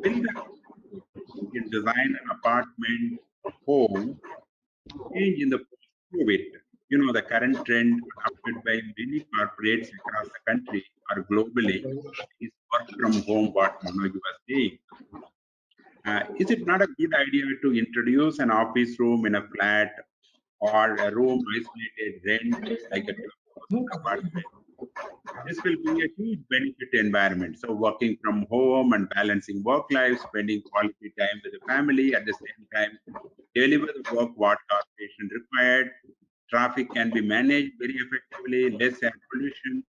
Will the in design an apartment home change in the post-COVID? The current trend adopted by many corporates across the country or globally is work from home, what Manoj was saying. Is it not a good idea to introduce an office room in a flat or a room isolated rent like a clubhouse or apartment? This will be a huge benefit to environment. So working from home and balancing work life, spending quality time with the family at the same time, deliver the work what corporation required. Traffic can be managed very effectively, less air pollution,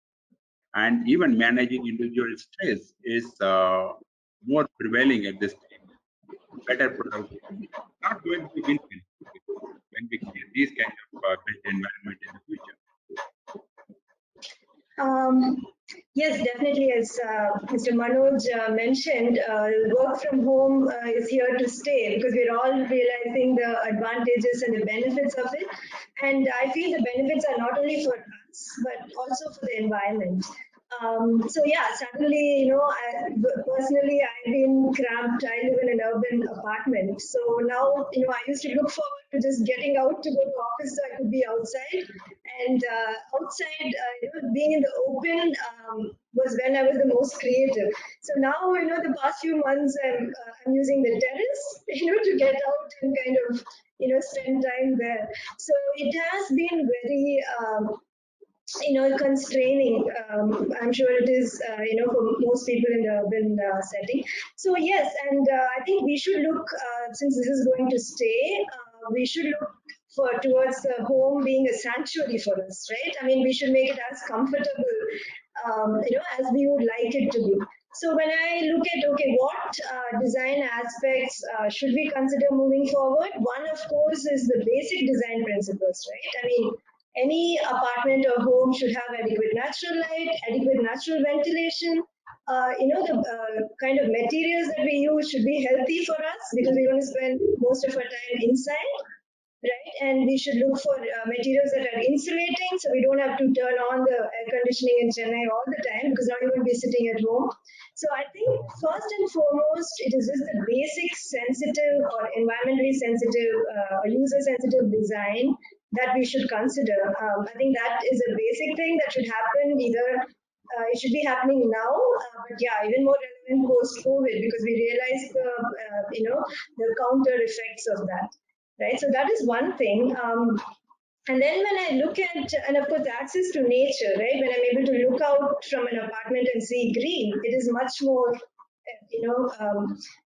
and even managing individual stress is more prevailing at this time. Better productivity. Not going to be win-win when we create these kind of built environment in the future. Um, yes, definitely. As Mr. Manoj mentioned, work from home is here to stay because we're all realizing the advantages and the benefits of it. And I feel the benefits are not only for us, but also for the environment. So yeah, suddenly, personally, I've been cramped. I live in an urban apartment. So now, I used to look forward to just getting out to go to office so I could be outside. And outside, being in the open was when I was the most creative. So now, the past few months, I'm using the terrace, to get out and kind of, spend time there. So it has been very constraining. I'm sure it is, for most people in the urban setting. So yes, and I think we should look, since this is going to stay, we should look for towards the home being a sanctuary for us, right? I mean, we should make it as comfortable, as we would like it to be. So when I look at, okay, what design aspects should we consider moving forward? One, of course, is the basic design principles, right? I mean, any apartment or home should have adequate natural light, adequate natural ventilation. The kind of materials that we use should be healthy for us because we're going to spend most of our time inside, right? And we should look for materials that are insulating so we don't have to turn on the air conditioning in Chennai all the time because now you're going to be sitting at home. So I think first and foremost, it is just the basic sensitive or environmentally sensitive, user sensitive design that we should consider. I think that is a basic thing that should happen either. It should be happening now, but yeah, even more relevant post-COVID because we realize the, the counter effects of that, right? So that is one thing. And then when I look at, and of course, access to nature, right? When I'm able to look out from an apartment and see green, it is much more,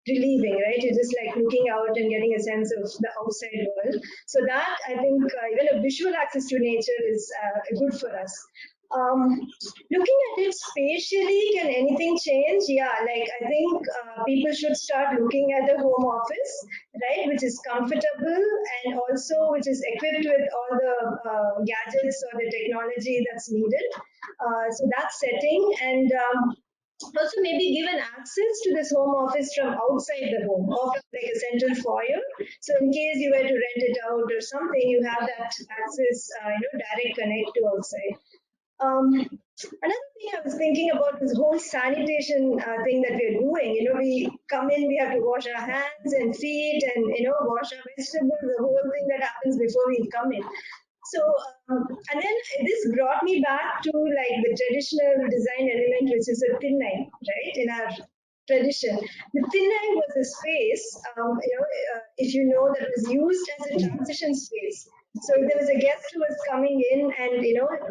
relieving, right? You're just like looking out and getting a sense of the outside world. So that I think even a visual access to nature is good for us. Looking at it spatially, can anything change? Yeah, like I think people should start looking at the home office, right, which is comfortable and also which is equipped with all the gadgets or the technology that's needed. So that setting and also maybe given access to this home office from outside the home or from like a central foyer. So in case you were to rent it out or something, you have that access, direct connect to outside. Another thing I was thinking about this whole sanitation thing that we're doing. We come in, we have to wash our hands and feet and, wash our vegetables, the whole thing that happens before we come in. So, and then this brought me back to like the traditional design element, which is a thin line, right? In our tradition, the thin line was a space, if you know, that was used as a transition space. So if there was a guest who was coming in and,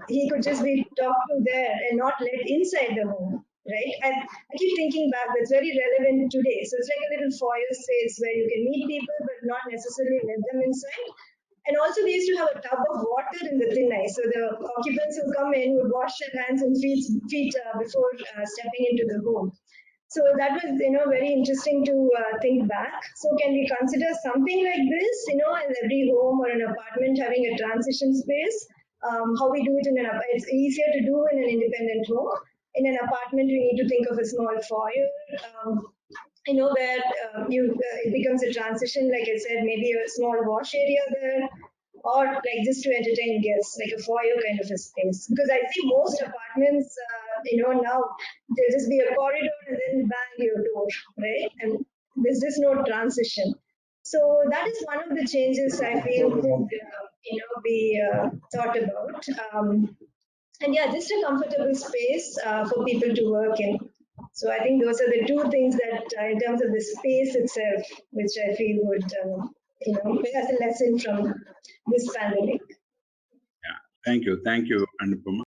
he could just be talked to there and not let inside the home, right? And I keep thinking back, that's very relevant today. So it's like a little foyer space where you can meet people, but not necessarily let them inside. And also, we used to have a tub of water in the thin ice. So the occupants who come in would wash their hands and feet before stepping into the home. So that was, very interesting to think back. So can we consider something like this, in every home or an apartment having a transition space? How we do it it's easier to do in an independent home. In an apartment, we need to think of a small foyer. Where it becomes a transition, like I said, maybe a small wash area there. or like just to entertain guests, like a foyer kind of a space. Because I see most apartments, now there'll just be a corridor and then bang your door, right? And there's just no transition. So that is one of the changes I feel could, be thought about. And yeah, just a comfortable space for people to work in. So I think those are the two things that, in terms of the space itself, which I feel would, as a lesson from this pandemic. Yeah. Thank you. Thank you, Anupama.